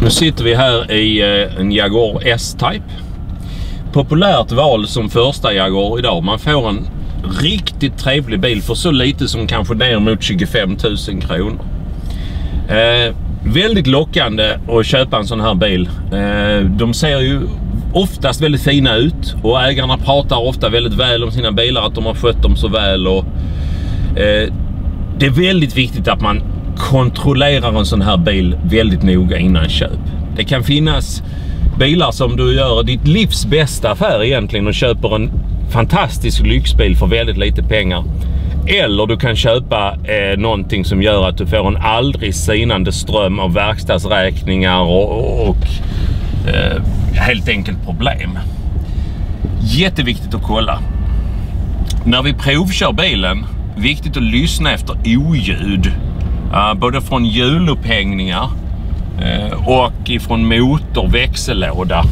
Nu sitter vi här i en Jaguar S-Type. Populärt val som första Jaguar idag. Man får en riktigt trevlig bil för så lite som kanske ner mot 25 000 kronor. Väldigt lockande att köpa en sån här bil. De ser ju oftast väldigt fina ut och ägarna pratar ofta väldigt väl om sina bilar, att de har skött dem så väl. Och det är väldigt viktigt att man kontrollerar en sån här bil väldigt noga innan köp. Det kan finnas bilar som du gör ditt livs bästa affär egentligen och köper en fantastisk lyxbil för väldigt lite pengar. Eller du kan köpa någonting som gör att du får en aldrig sinande ström av verkstadsräkningar och helt enkelt problem. Jätteviktigt att kolla. När vi provkör bilen, viktigt att lyssna efter oljud. Både från hjulupphängningar och ifrån motor, växellåda.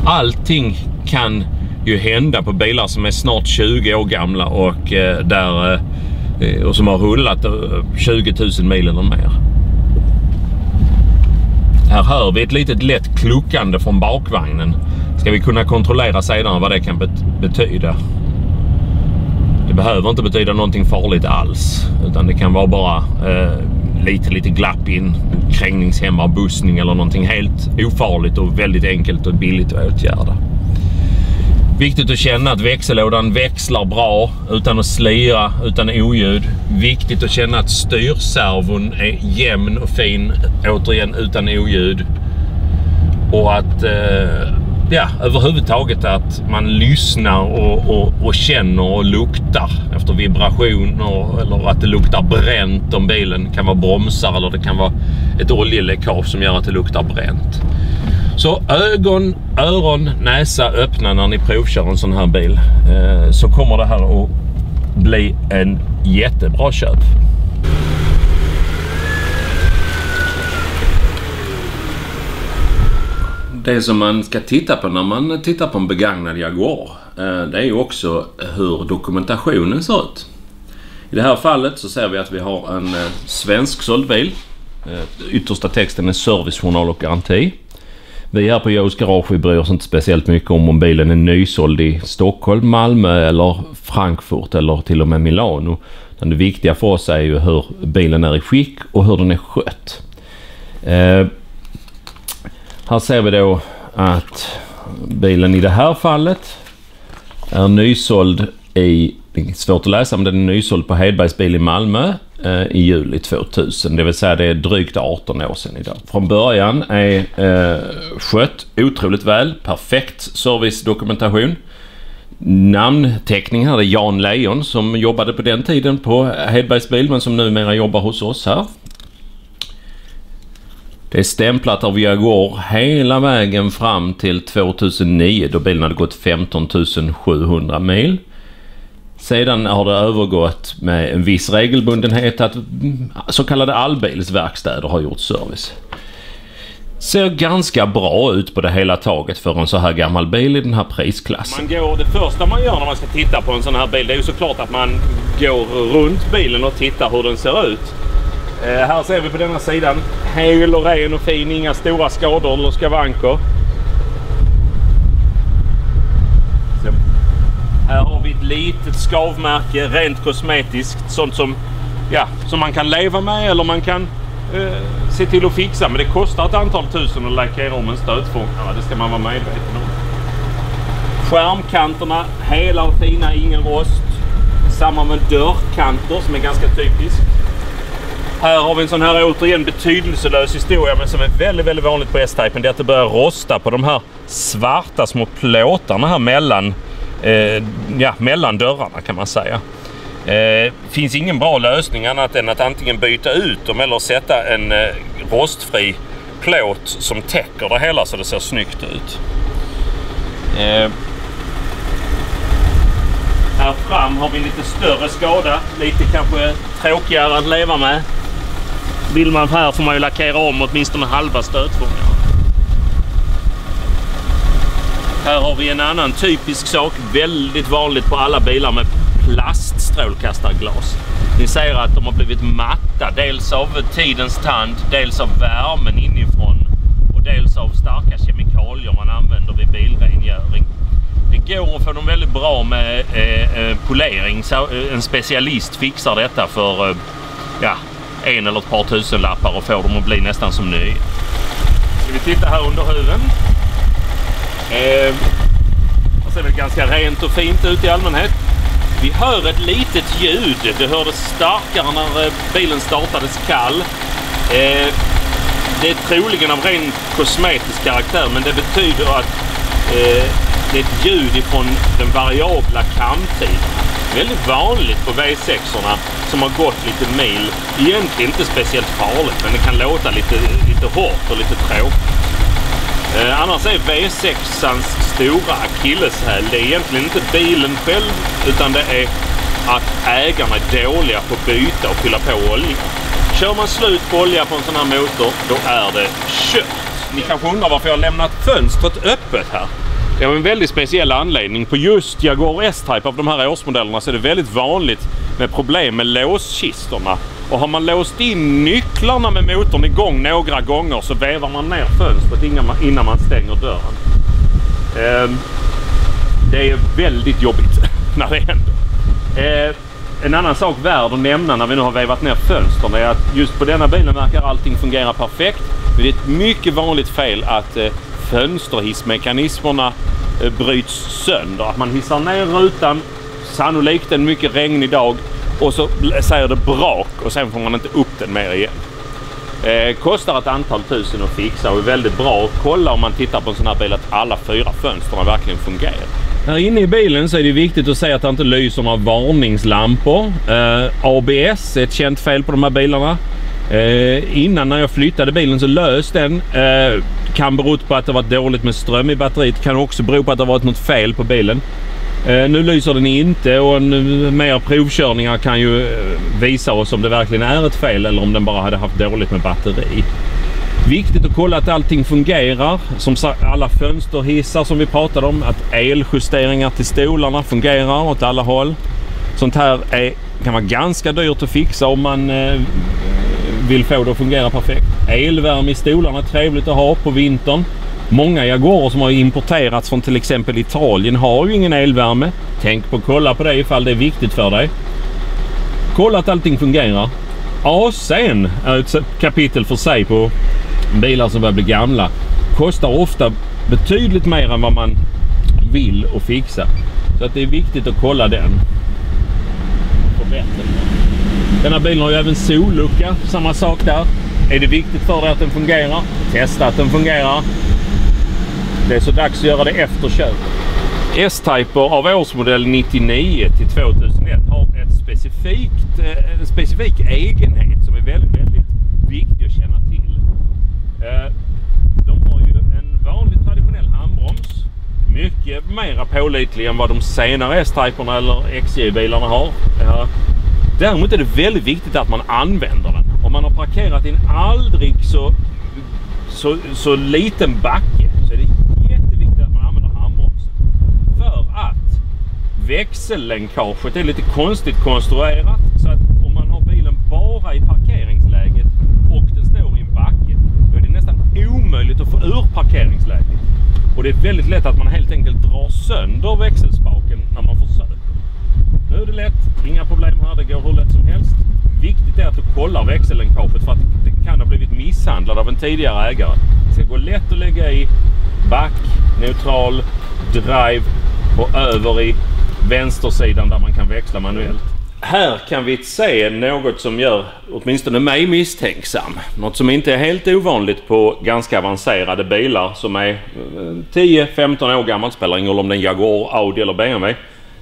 Allting kan ju hända på bilar som är snart 20 år gamla och som har rullat 20 000 mil eller mer. Här hör vi ett litet lätt kluckande från bakvagnen. Ska vi kunna kontrollera sedan vad det kan betyda. Det behöver inte betyda någonting farligt alls, utan det kan vara bara lite glapp in, krängningshämmar, bussning eller någonting helt ofarligt och väldigt enkelt och billigt att åtgärda. Viktigt att känna att växellådan växlar bra utan att slira, utan oljud. Viktigt att känna att styrservon är jämn och fin, återigen utan oljud. Och att överhuvudtaget att man lyssnar och känner och luktar efter vibrationer, eller att det luktar bränt om bilen kan vara bromsar, eller det kan vara ett oljeläckage som gör att det luktar bränt. Så ögon, öron, näsa öppna när ni provkör en sån här bil, så kommer det här att bli en jättebra köp. Det som man ska titta på när man tittar på en begagnad Jaguar, det är ju också hur dokumentationen ser ut. I det här fallet så ser vi att vi har en svensk såld bil. Yttersta texten är servicejournal och garanti. Vi här på Joes Garage bryr oss inte speciellt mycket om bilen är nysåld i Stockholm, Malmö eller Frankfurt eller till och med Milano. Det viktiga för oss är ju hur bilen är i skick och hur den är skött. Här ser vi då att bilen i det här fallet är nysåld i, det är svårt att läsa, men den är nysåld på Hedbergs bil i Malmö i juli 2000. Det vill säga det är drygt 18 år sedan idag. Från början är skött otroligt väl, perfekt servicedokumentation. Namnteckning här är Jan Lejon som jobbade på den tiden på Hedbergs bil men som numera jobbar hos oss här. Det är stämplat av Jaguar hela vägen fram till 2009 då bilen hade gått 15 700 mil. Sedan har det övergått med en viss regelbundenhet att så kallade allbilsverkstäder har gjort service. Ser ganska bra ut på det hela taget för en så här gammal bil i den här prisklassen. Det första man gör när man ska titta på en sån här bil, det är ju såklart att man går runt bilen och tittar hur den ser ut. Här ser vi på denna sidan hel och ren och fin, inga stora skador eller skavanker. Så. Här har vi ett litet skavmärke, rent kosmetiskt, sånt som man kan leva med eller man kan se till att fixa. Men det kostar ett antal tusen att lackera om en stötfångare, det ska man vara medveten om. Skärmkanterna hela och fina, ingen rost. Samma med dörrkanter som är ganska typiskt. Här har vi en sån här återigen betydelselös historia men som är väldigt, väldigt vanligt på S-Typen. Det är att det börjar rosta på de här svarta små plåtarna här mellan dörrarna kan man säga. Finns ingen bra lösning annat än att antingen byta ut dem eller sätta en rostfri plåt som täcker det hela så det ser snyggt ut. Här fram har vi en lite större skada, lite kanske tråkigare att leva med. Vill man här får man ju lackera om åtminstone halva stötfångaren. Här har vi en annan typisk sak, väldigt vanligt på alla bilar med plaststrålkastarglas. Ni ser att de har blivit matta, dels av tidens tand, dels av värmen inifrån och dels av starka kemikalier man använder vid bilrengöring. Det går att få dem väldigt bra med polering. Så en specialist fixar detta för en eller ett par tusenlappar och får dem att bli nästan som ny. Ska vi titta här under huven. Det ser väl ganska rent och fint ut i allmänhet. Vi hör ett litet ljud. Det hördes starkare när bilen startades kall. Det är troligen av ren kosmetisk karaktär, men det betyder att det är ett ljud ifrån den variabla kamtiden. Väldigt vanligt på V6-orna som har gått lite mil. Egentligen inte speciellt farligt, men det kan låta lite hårt och lite tråkigt. Annars är V6ans stora akilleshäl, det är egentligen inte bilen själv, utan det är att ägarna är dåliga på att byta och fylla på olja. Kör man slut på olja på en sån här motor, då är det kört. Ni kanske undrar varför jag har lämnat fönstret öppet här. Det är en väldigt speciell anledning. På just Jaguar S-Type av de här årsmodellerna så är det väldigt vanligt med problem med låskistorna. Och har man låst in nycklarna med motorn igång några gånger så vävar man ner fönstret innan man stänger dörren. Det är väldigt jobbigt när det händer. En annan sak värd att nämna när vi nu har vävat ner fönstren är att just på denna bilen verkar allting fungera perfekt. Men det är ett mycket vanligt fel att fönsterhissmekanismerna bryts sönder. Att man hissar ner rutan, sannolikt en mycket regnig dag, och så säger det brak och sen får man inte upp den mer igen. Kostar ett antal tusen att fixa och är väldigt bra att kolla om man tittar på en sån här bil att alla 4 fönsterna verkligen fungerar. Här inne i bilen så är det viktigt att säga att det inte lyser några varningslampor. ABS är ett känt fel på de här bilarna. Innan när jag flyttade bilen så lös den. Kan bero på att det varit dåligt med ström i batteriet. Kan också bero på att det varit något fel på bilen. Nu lyser den inte och mer provkörningar kan ju visa oss om det verkligen är ett fel eller om den bara hade haft dåligt med batteri. Viktigt att kolla att allting fungerar. Som sagt, alla fönsterhissar som vi pratade om, att eljusteringar till stolarna fungerar åt alla håll. Sånt här kan vara ganska dyrt att fixa om man vill få det att fungera perfekt. Elvärme i stolarna är trevligt att ha på vintern. Många Jaguarer som har importerats från till exempel Italien har ju ingen elvärme. Tänk på att kolla på det ifall det är viktigt för dig. Kolla att allting fungerar. AC:n är ett kapitel för sig på bilar som börjar bli gamla. Kostar ofta betydligt mer än vad man vill att fixa. Så att det är viktigt att kolla den. Den här bilen har ju även sollucka. Samma sak där. Är det viktigt för dig att den fungerar? Testa att den fungerar. Det är så dags att göra det efter köp. S-Typer av årsmodell 99 till 2001 har en specifik egenhet som är väldigt, väldigt viktig att känna till. De har ju en vanlig traditionell handbroms. Mycket mer pålitlig än vad de senare S-Typerna eller XJ-bilarna har. Däremot är det väldigt viktigt att man använder den. Om man har parkerat i en aldrig så liten backe så är det jätteviktigt att man använder handbromsen. För att växellänkaget är lite konstigt konstruerat. Så att om man har bilen bara i parkeringsläget och den står i en backe, då är det nästan omöjligt att få ur parkeringsläget. Och det är väldigt lätt att man helt enkelt drar sönder växelspaken när man försöker. Nu är det lätt, inga problem här, det går hur lätt som helst. Viktigt är att du kollar växellänkaget för att det kan ha blivit misshandlad av en tidigare ägare. Det ska gå lätt att lägga i back, neutral, drive och över i vänstersidan där man kan växla manuellt. Här kan vi se något som gör åtminstone mig misstänksam. Något som inte är helt ovanligt på ganska avancerade bilar som är 10-15 år gammalt, spelar ingen roll om det är en Jaguar, Audi eller BMW.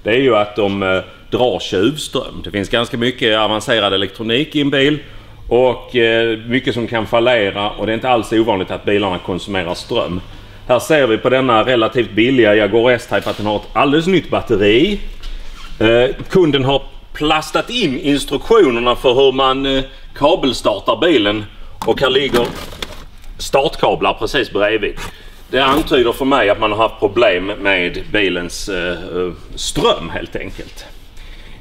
Det är ju att de drar tjuvström. Det finns ganska mycket avancerad elektronik i en bil och mycket som kan fallera, och det är inte alls ovanligt att bilarna konsumerar ström. Här ser vi på denna relativt billiga Jaguar S-Type att den har ett alldeles nytt batteri. Kunden har plastat in instruktionerna för hur man kabelstartar bilen, och här ligger startkablar precis bredvid. Det antyder för mig att man har haft problem med bilens ström helt enkelt.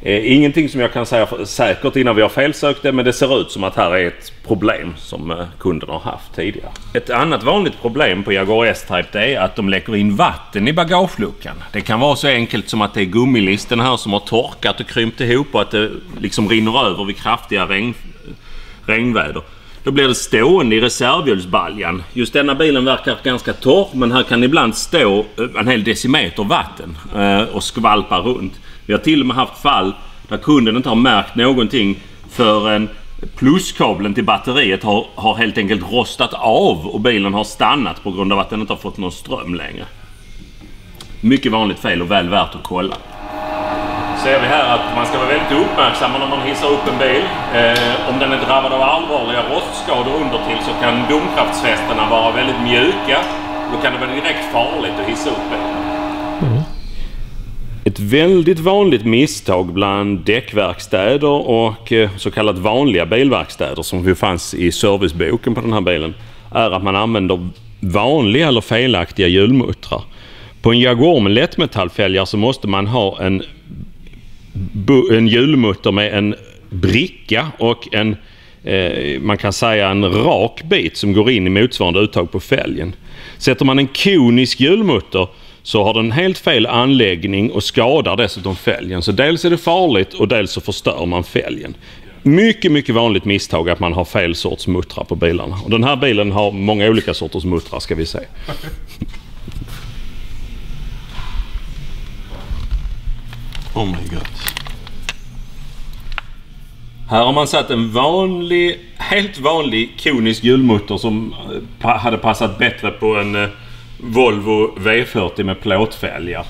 Ingenting som jag kan säga säkert innan vi har felsökt det, men det ser ut som att här är ett problem som kunden har haft tidigare. Ett annat vanligt problem på Jaguar S-Type det är att de läcker in vatten i bagageluckan. Det kan vara så enkelt som att det är gummilisten här som har torkat och krympt ihop och att det liksom rinner över vid kraftiga regnväder. Då blir det stående i reservhjulsbaljan. Just denna bilen verkar ganska torr, men här kan ibland stå en hel decimeter vatten och skvalpa runt. Vi har till och med haft fall där kunden inte har märkt någonting förrän pluskabeln till batteriet har helt enkelt rostat av och bilen har stannat på grund av att den inte har fått någon ström längre. Mycket vanligt fel och väl värt att kolla. Ser vi här att man ska vara väldigt uppmärksam när man hissar upp en bil. Om den är drabbad av allvarliga rostskador undertill så kan domkraftsfästena vara väldigt mjuka. Då kan det vara direkt farligt att hissa upp bilen. Ett väldigt vanligt misstag bland däckverkstäder och så kallat vanliga bilverkstäder som vi fanns i serviceboken på den här bilen är att man använder vanliga eller felaktiga hjulmuttrar. På en Jaguar med lättmetallfälgar så måste man ha en hjulmutter med en bricka och man kan säga en rak bit som går in i motsvarande uttag på fälgen. Sätter man en konisk hjulmutter så har den helt fel anläggning och skadar dessutom fälgen. Så dels är det farligt och dels så förstör man fälgen. Mycket vanligt misstag att man har fel sorts muttrar på bilarna. Och den här bilen har många olika sorters muttrar ska vi se. Oh my god. Här har man satt en helt vanlig konisk hjulmutter som hade passat bättre på en Volvo V40 med plåtfälgar.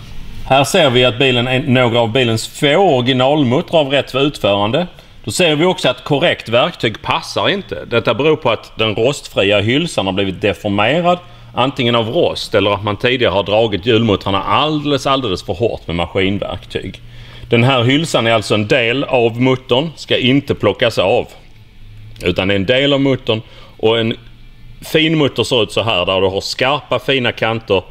Här ser vi att några av bilens få originalmuttrar av rätt utförande. Då ser vi också att korrekt verktyg passar inte. Detta beror på att den rostfria hylsan har blivit deformerad antingen av rost eller att man tidigare har dragit hjulmuttrarna alldeles för hårt med maskinverktyg. Den här hylsan är alltså en del av muttern, ska inte plockas av. Utan det är en del av muttern och en fin mutter ser ut så här där du har skarpa fina kanter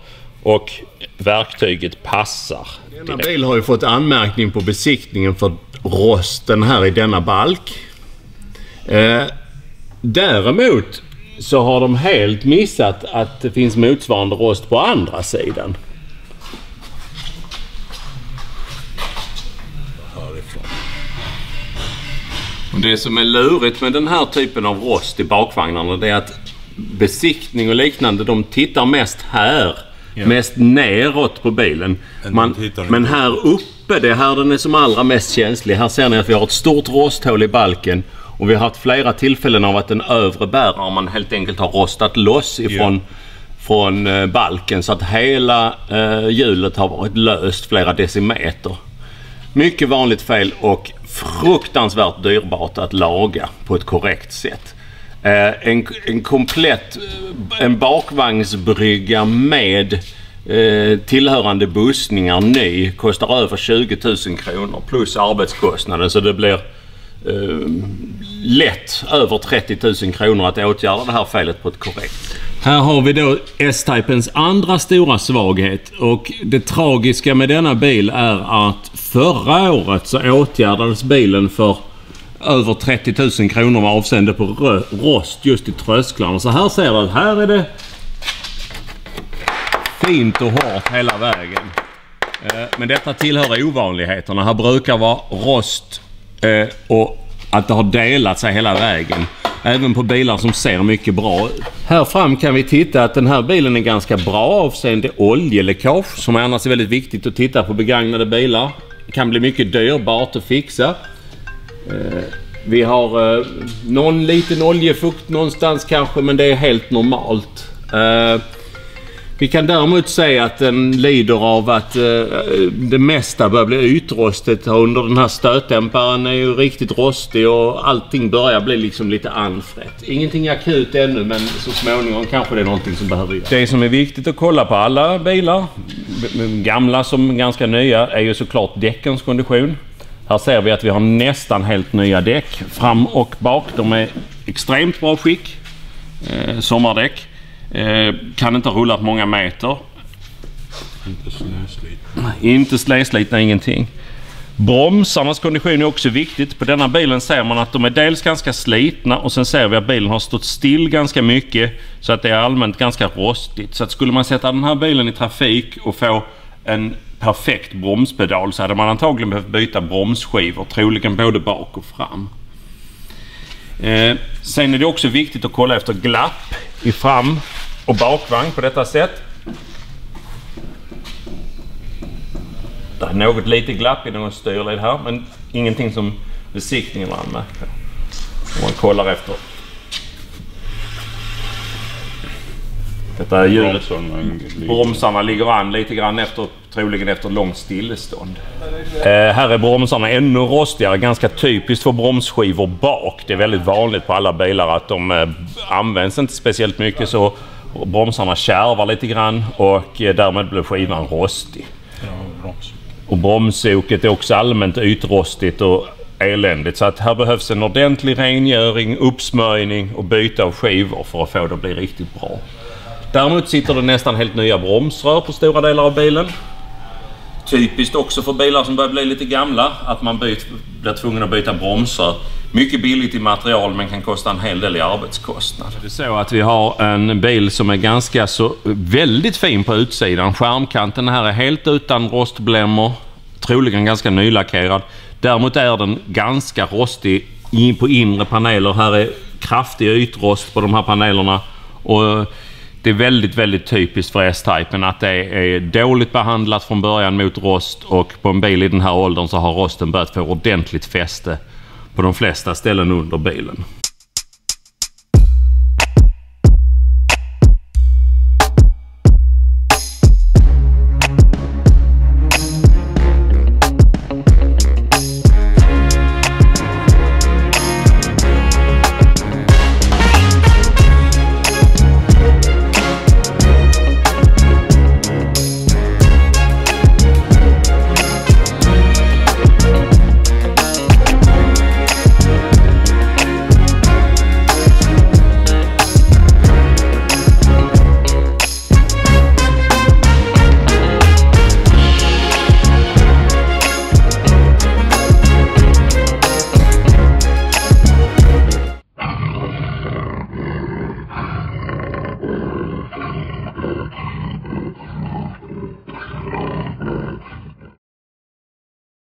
och verktyget passar. Denna bil har ju fått anmärkning på besiktningen för rosten här i denna balk. Däremot så har de helt missat att det finns motsvarande rost på andra sidan. Och det som är lurigt med den här typen av rost i bakvagnarna det är att besiktning och liknande, de tittar mest här. Ja. Mest neråt på bilen. Men här uppe, det är här den är som allra mest känslig. Här ser ni att vi har ett stort rosthål i balken. Och vi har haft flera tillfällen av att den övre bärarmen helt enkelt har rostat loss från balken. Så att hela hjulet har varit löst flera decimeter. Mycket vanligt fel och fruktansvärt dyrbart att laga på ett korrekt sätt. En bakvagnsbrygga med tillhörande bussningar ny kostar över 20 000 kronor plus arbetskostnaden, så det blir lätt över 30 000 kronor att åtgärda det här felet på ett korrekt. Här har vi då S-Typens andra stora svaghet, och det tragiska med denna bil är att förra året så åtgärdades bilen för över 30 000 kronor med avseende på rost just i trösklarna. Så här ser vi att här är det fint och hårt hela vägen. Men detta tillhör ovanligheterna. Här brukar vara rost och att det har delat sig hela vägen. Även på bilar som ser mycket bra ut. Här fram kan vi titta att den här bilen är ganska bra avseende oljeläckage, som annars är väldigt viktigt att titta på begagnade bilar. Det kan bli mycket dyrbart att fixa. Vi har någon liten oljefukt någonstans kanske, men det är helt normalt. Vi kan däremot säga att den lider av att det mesta börjar bli ytrostigt under den här stötdämparen är ju riktigt rostig och allting börjar bli liksom lite anfrätt. Ingenting akut ännu, men så småningom kanske det är någonting som behöver göras. Det som är viktigt att kolla på alla bilar, gamla som ganska nya, är ju såklart däckens kondition. Här ser vi att vi har nästan helt nya däck fram och bak. De är extremt bra skick. Sommardäck. Kan inte ha rullat många meter. Inte släslitna. Inte släslitna, ingenting. Bromsarnas kondition är också viktigt. På denna bilen ser man att de är dels ganska slitna och sen ser vi att bilen har stått still ganska mycket så att det är allmänt ganska rostigt. Så att skulle man sätta den här bilen i trafik och få en perfekt bromspedal så hade man antagligen behövt byta bromsskivor, troligen både bak och fram. Sen är det också viktigt att kolla efter glapp i fram- och bakvagn på detta sätt. Det är något lite glapp i någon styrled här, men ingenting som besiktningen var anmärkt på. Om man kollar efter. Detta är hjulet. Bromsarna ligger an lite grann efter, troligen efter långt stillestånd. Här är bromsarna ännu rostigare, ganska typiskt för bromsskivor bak. Det är väldigt vanligt på alla bilar att de används inte speciellt mycket, så bromsarna kärvar lite grann och därmed blir skivan rostig. Och bromsoket är också allmänt ytrostigt och eländigt, så att här behövs en ordentlig rengöring, uppsmörjning och byte av skivor för att få det att bli riktigt bra. Däremot sitter det nästan helt nya bromsrör på stora delar av bilen. Typiskt också för bilar som börjar bli lite gamla att man blir tvungen att byta bromsrör. Mycket billigt i material men kan kosta en hel del i arbetskostnad. Det är så att vi har en bil som är ganska så väldigt fin på utsidan. Skärmkanten här är helt utan rostblämmor, troligen ganska nylackerad. Däremot är den ganska rostig på inre paneler. Här är kraftig ytrost på de här panelerna och det är väldigt, väldigt typiskt för S-Typen att det är dåligt behandlat från början mot rost, och på en bil i den här åldern så har rosten börjat få ordentligt fäste på de flesta ställen under bilen.